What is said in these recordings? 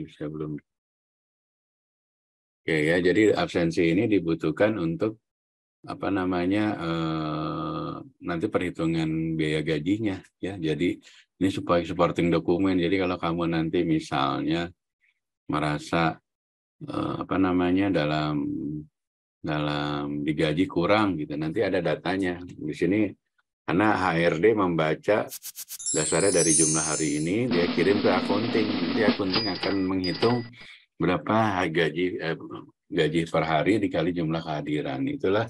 Bisa belum. Oke ya, jadi absensi ini dibutuhkan untuk apa namanya nanti perhitungan biaya gajinya ya. Jadi ini supaya supporting dokumen. Jadi kalau kamu nanti misalnya merasa apa namanya dalam digaji kurang gitu, nanti ada datanya di sini. Karena HRD membaca dasarnya dari jumlah hari ini, dia kirim ke accounting. Nanti accounting akan menghitung berapa gaji per hari dikali jumlah kehadiran. Itulah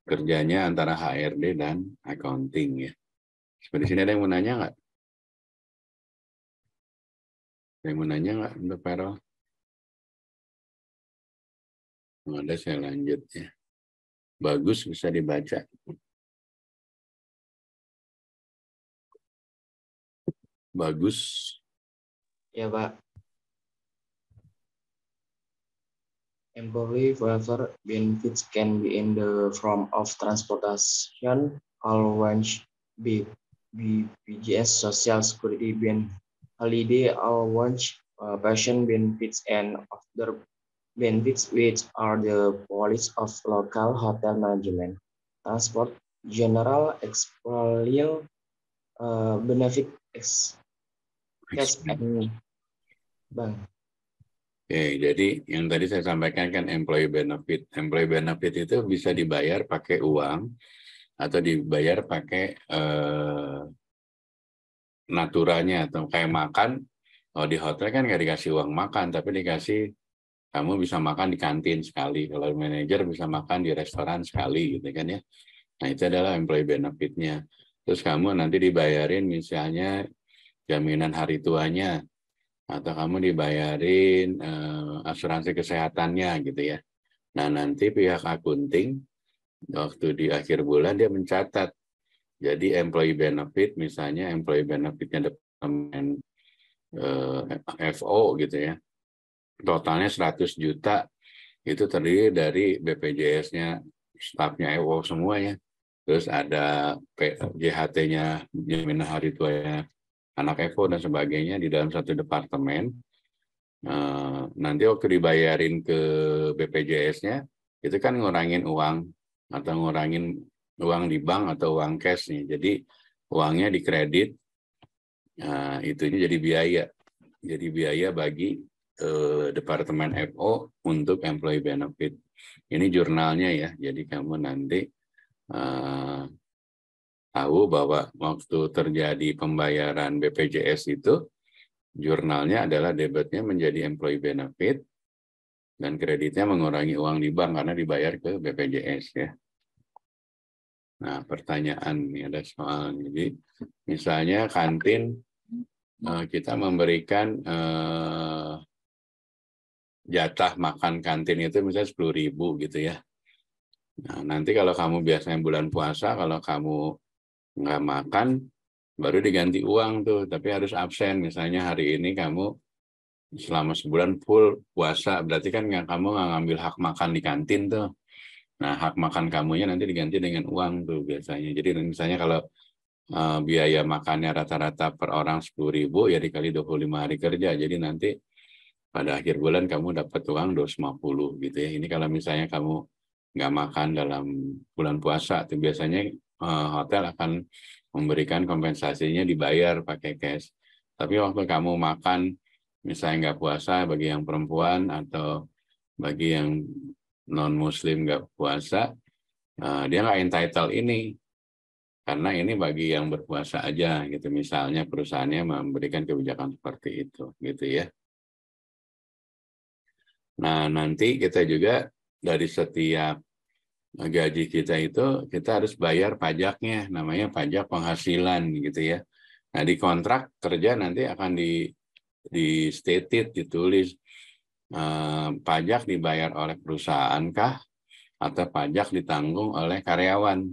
kerjanya antara HRD dan accounting ya. Seperti sini ada yang mau nanya nggak? Ada yang mau nanya nggak untuk Perol? Kalau ada saya lanjut ya. Bagus, bisa dibaca. Bagus. Ya, Pak. Employee welfare benefits can be in the form of transportation, allowance, BPJS, social security holiday allowance, pension benefits, and other benefits which are the policy of local hotel management. Transport general expolial benefit cash and bank. Oke, jadi yang tadi saya sampaikan kan employee benefit. Employee benefit itu bisa dibayar pakai uang atau dibayar pakai naturanya atau kayak makan. Kalau di hotel kan nggak dikasih uang makan, tapi dikasih kamu bisa makan di kantin sekali. Kalau manajer bisa makan di restoran sekali gitu kan ya. Nah itu adalah employee benefitnya. Terus kamu nanti dibayarin misalnya jaminan hari tuanya, atau kamu dibayarin asuransi kesehatannya gitu ya. Nah nanti pihak akunting waktu di akhir bulan dia mencatat. Jadi employee benefit misalnya employee benefitnya departemen FO gitu ya. Totalnya 100 juta itu terdiri dari BPJS-nya stafnya FO semuanya. Terus ada JHT-nya jaminan hari tuanya anak FO dan sebagainya di dalam satu departemen. Nanti waktu dibayarin ke BPJS-nya itu kan ngurangin uang atau ngurangin uang di bank atau uang cash nih. Jadi uangnya dikredit, itunya jadi biaya. Jadi biaya bagi Departemen FO untuk employee benefit. Ini jurnalnya ya. Jadi kamu nanti tahu bahwa waktu terjadi pembayaran BPJS itu jurnalnya adalah debitnya menjadi employee benefit dan kreditnya mengurangi uang di bank karena dibayar ke BPJS ya. Nah, pertanyaan ini ada soal. Jadi, misalnya kantin kita memberikan jatah makan kantin itu misalnya 10.000 gitu ya. Nah, nanti kalau kamu biasanya bulan puasa, kalau kamu nggak makan, baru diganti uang tuh, tapi harus absen. Misalnya hari ini kamu selama sebulan full puasa, berarti kan kamu nggak ngambil hak makan di kantin tuh. Nah, hak makan kamunya nanti diganti dengan uang tuh biasanya. Jadi misalnya kalau biaya makannya rata-rata per orang 10.000 ya dikali 25 hari kerja. Jadi nanti pada akhir bulan kamu dapat uang 250 gitu ya. Ini kalau misalnya kamu nggak makan dalam bulan puasa, itu biasanya hotel akan memberikan kompensasinya dibayar pakai cash. Tapi waktu kamu makan, misalnya nggak puasa bagi yang perempuan atau bagi yang non-muslim nggak puasa, dia nggak entitled ini. Karena ini bagi yang berpuasa aja gitu. Misalnya perusahaannya memberikan kebijakan seperti itu gitu ya. Nah, nanti kita juga dari setiap gaji kita itu kita harus bayar pajaknya, namanya pajak penghasilan gitu ya. Nah, di kontrak kerja nanti akan di stated, ditulis pajak dibayar oleh perusahaan kah atau pajak ditanggung oleh karyawan.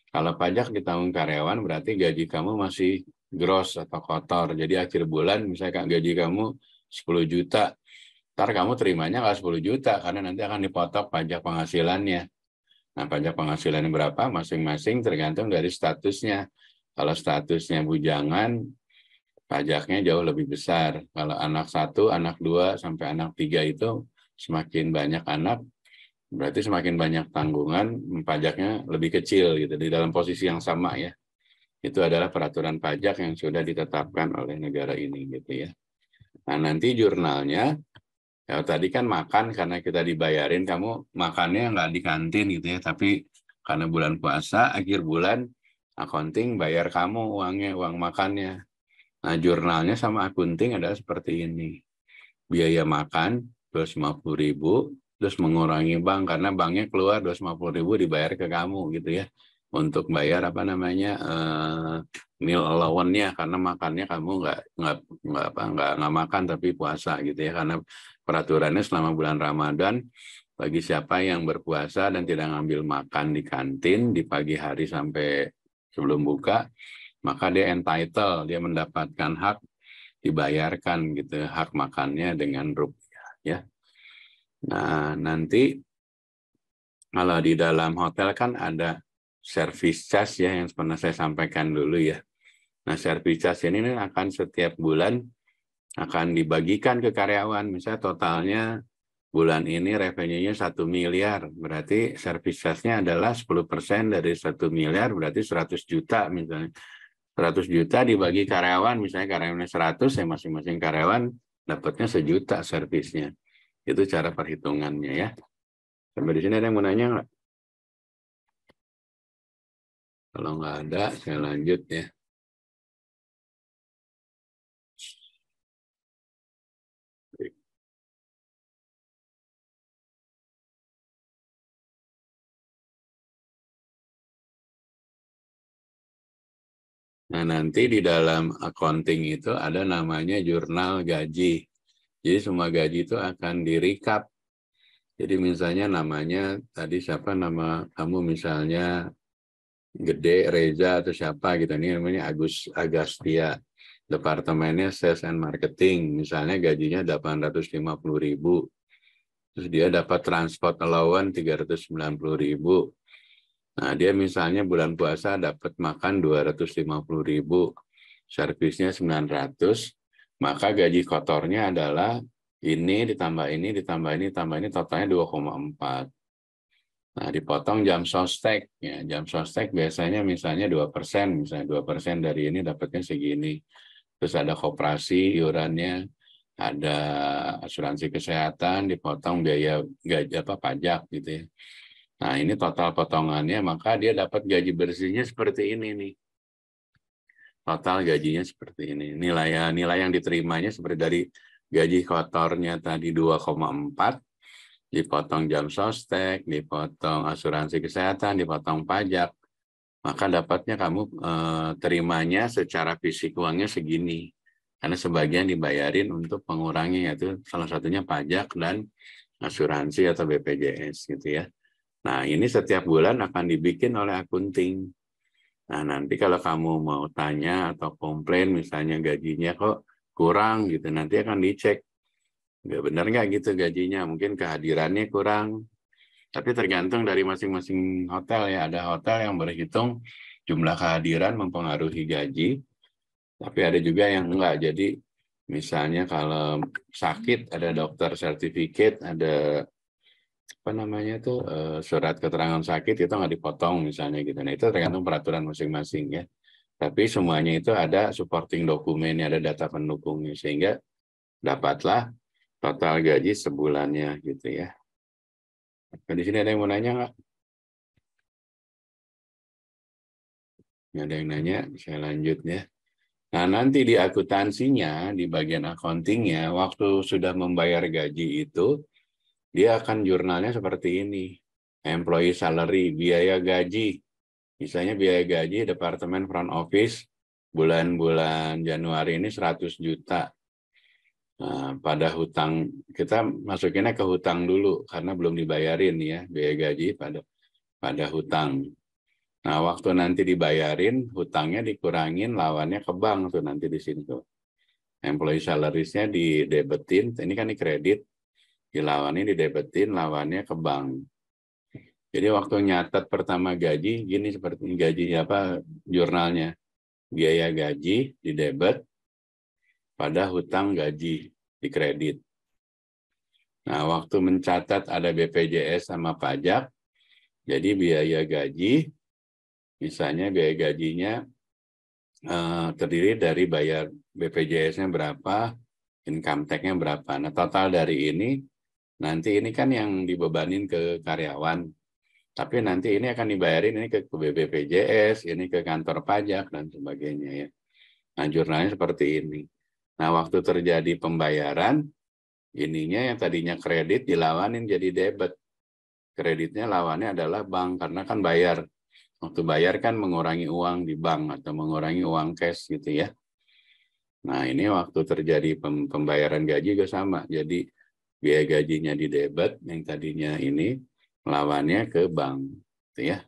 Kalau pajak ditanggung karyawan berarti gaji kamu masih gross atau kotor. Jadi akhir bulan misalnya gaji kamu 10 juta, ntar kamu terimanya nggak 10 juta karena nanti akan dipotong pajak penghasilannya. Nah, pajak penghasilannya berapa? Masing-masing tergantung dari statusnya. Kalau statusnya bujangan, pajaknya jauh lebih besar. Kalau anak 1, anak 2, sampai anak 3 itu semakin banyak anak, berarti semakin banyak tanggungan, pajaknya lebih kecil gitu di dalam posisi yang sama ya. Itu adalah peraturan pajak yang sudah ditetapkan oleh negara ini gitu ya. Nah, nanti jurnalnya, ya tadi kan makan karena kita dibayarin, kamu makannya nggak di kantin gitu ya, tapi karena bulan puasa, akhir bulan, accounting bayar kamu uangnya, uang makannya. Nah, jurnalnya sama akunting adalah seperti ini. Biaya makan 250.000, terus mengurangi bank, karena banknya keluar 250.000 dibayar ke kamu gitu ya. Untuk bayar apa namanya meal allowance-nya, karena makannya kamu nggak makan tapi puasa gitu ya. Karena peraturannya selama bulan Ramadan bagi siapa yang berpuasa dan tidak ngambil makan di kantin di pagi hari sampai sebelum buka, maka dia entitled, dia mendapatkan hak dibayarkan gitu hak makannya dengan rupiah ya. Nah, nanti kalau di dalam hotel kan ada service charge ya yang pernah saya sampaikan dulu ya. Nah, service charge ini akan setiap bulan akan dibagikan ke karyawan. Misalnya totalnya bulan ini revenue-nya 1 miliar, berarti service charge-nya adalah 10% dari 1 miliar, berarti 100 juta misalnya. 100 juta dibagi karyawan, misalnya karyawannya 100, ya masing-masing karyawan dapatnya 1 juta servisnya. Itu cara perhitungannya ya. Sampai di sini ada yang mau nanya nggak? Kalau nggak ada, saya lanjut ya. Nah, nanti di dalam accounting itu ada namanya jurnal gaji. Jadi semua gaji itu akan di-recap. Jadi misalnya namanya, tadi siapa nama kamu misalnya, Gede, Reza, atau siapa gitu. Ini namanya Agustia. Departemennya Sales and Marketing. Misalnya gajinya 850.000. Terus dia dapat transport allowance 390.000. Nah, dia misalnya bulan puasa dapat makan 250.000, servisnya 900, maka gaji kotornya adalah ini ditambah ini, ditambah ini, ditambah ini, totalnya 2,4. Nah, dipotong jam sostek. Ya, jam sostek biasanya misalnya 2%, misalnya 2% dari ini dapatnya segini. Terus ada koperasi, iurannya, ada asuransi kesehatan, dipotong biaya gaji pajak gitu ya. Nah, ini total potongannya, maka dia dapat gaji bersihnya seperti ini nih. Total gajinya seperti ini. Nilai yang diterimanya seperti dari gaji kotornya tadi 2,4, dipotong jam sostek, dipotong asuransi kesehatan, dipotong pajak, maka dapatnya kamu terimanya secara fisik uangnya segini. Karena sebagian dibayarin untuk pengurangi, yaitu salah satunya pajak dan asuransi atau BPJS gitu ya. Nah, ini setiap bulan akan dibikin oleh akunting. Nah, nanti kalau kamu mau tanya atau komplain, misalnya gajinya kok kurang gitu, nanti akan dicek. Nggak benar nggak gitu gajinya, mungkin kehadirannya kurang. Tapi tergantung dari masing-masing hotel ya. Ada hotel yang berhitung jumlah kehadiran mempengaruhi gaji, tapi ada juga yang enggak. Jadi misalnya kalau sakit, ada dokter sertifikat, ada apa namanya itu surat keterangan sakit itu nggak dipotong misalnya gitu. Nah itu tergantung peraturan masing-masing ya. Tapi semuanya itu ada supporting dokumennya, ada data pendukungnya sehingga dapatlah total gaji sebulannya gitu ya. Nah, di sini ada yang mau nanya nggak? Nggak ada yang nanya, saya lanjut ya. Nah nanti di akuntansinya, di bagian accountingnya, waktu sudah membayar gaji itu, dia akan jurnalnya seperti ini. Employee salary, biaya gaji. Misalnya biaya gaji Departemen Front Office bulan-bulan Januari ini 100 juta. Nah, pada hutang, kita masukinnya ke hutang dulu karena belum dibayarin ya biaya gaji pada hutang. Nah, waktu nanti dibayarin, hutangnya dikurangin, lawannya ke bank tuh nanti di sini tuh. Employee salaries-nya didebetin, ini kan di kredit, dilawannya didebetin, lawannya ke bank. Jadi waktu nyatet pertama gaji, gini seperti gaji jurnalnya. Biaya gaji di debit, pada hutang gaji di kredit. Nah, waktu mencatat ada BPJS sama pajak, jadi biaya gaji, misalnya biaya gajinya terdiri dari bayar BPJS-nya berapa, income tax-nya berapa. Nah, total dari ini, nanti ini kan yang dibebanin ke karyawan, tapi nanti ini akan dibayarin ini ke BPJS, ini ke kantor pajak, dan sebagainya ya. Nah, jurnalnya seperti ini. Nah, waktu terjadi pembayaran, ininya yang tadinya kredit dilawanin jadi debit. Kreditnya lawannya adalah bank, karena kan bayar. Waktu bayar kan mengurangi uang di bank atau mengurangi uang cash gitu ya. Nah, ini waktu terjadi pembayaran gaji juga sama. Jadi biaya gajinya di debit, yang tadinya ini lawannya ke bank. Gitu ya.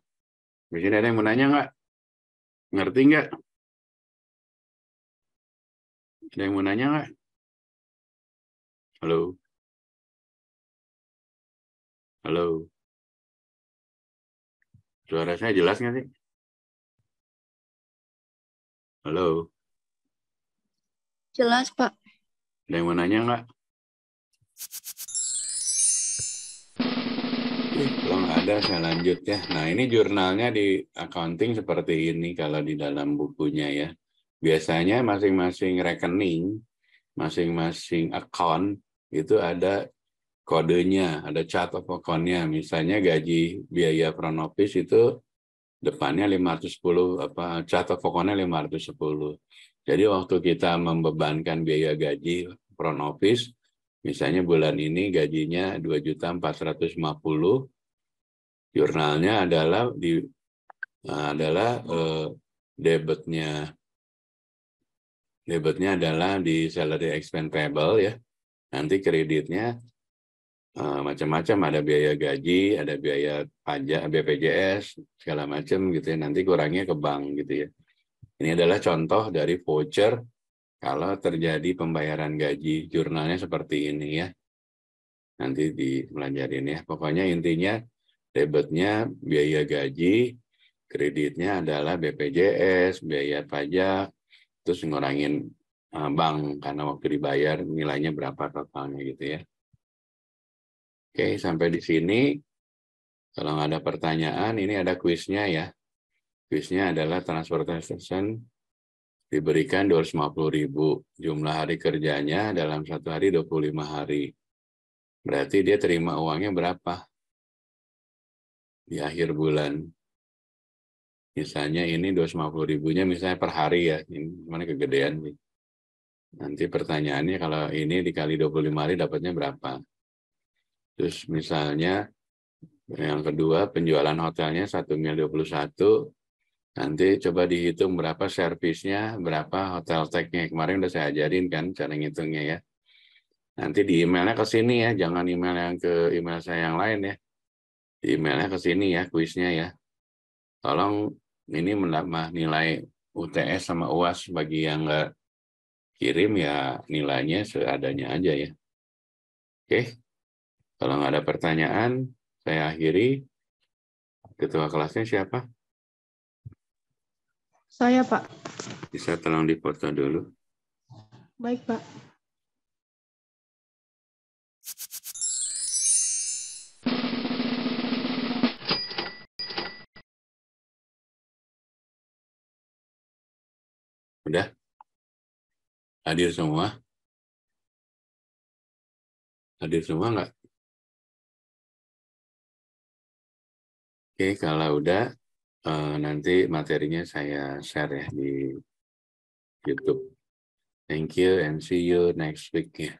Di sini ada yang mau nanya nggak? Ngerti nggak? Ada yang mau nanya nggak? Halo? Halo? Suara saya jelas nggak sih? Halo? Jelas, Pak. Ada yang mau nanya nggak? Kalau nggak ada, saya lanjut ya. Nah, ini jurnalnya di accounting seperti ini kalau di dalam bukunya ya. Biasanya masing-masing rekening, masing-masing account itu ada kodenya, ada chart of account-nya. Misalnya gaji biaya front office itu depannya 510, chart of account-nya 510. Jadi waktu kita membebankan biaya gaji front office, misalnya bulan ini gajinya 2.450.000, jurnalnya adalah debitnya adalah di salary expense payable ya. Nanti kreditnya macam-macam, ada biaya gaji, ada biaya pajak, BPJS, segala macam gitu ya. Nanti kurangnya ke bank gitu ya. Ini adalah contoh dari voucher kalau terjadi pembayaran gaji. Jurnalnya seperti ini ya. Nanti dipelajarin ya. Pokoknya intinya debitnya biaya gaji, kreditnya adalah BPJS, biaya pajak, terus ngurangin bank karena waktu dibayar nilainya berapa totalnya gitu ya. Oke, sampai di sini. Kalau nggak ada pertanyaan, ini ada kuisnya ya. Kuisnya adalah transportation diberikan 250.000. Jumlah hari kerjanya dalam satu hari 25 hari. Berarti dia terima uangnya berapa di akhir bulan. Misalnya ini 250.000-nya misalnya per hari ya. Ini mana kegedean nih. Nanti pertanyaannya kalau ini dikali 25 hari dapatnya berapa. Terus misalnya yang kedua penjualan hotelnya 1.021.000. Nanti coba dihitung berapa servisnya, berapa hotel tag-nya. Kemarin udah saya ajarin kan cara ngitungnya ya. Nanti di emailnya ke sini ya, jangan email yang ke email saya yang lain ya. Di emailnya ke sini ya, kuisnya ya. Tolong ini menambah nilai UTS sama UAS bagi yang nggak kirim ya, nilainya seadanya aja ya. Oke, kalau nggak ada pertanyaan, saya akhiri. Ketua kelasnya siapa? Saya, Pak. Bisa tolong dipoto dulu. Baik, Pak. Udah? Hadir semua? Hadir semua nggak? Oke, kalau udah, nanti materinya saya share ya di YouTube. Thank you and see you next week ya.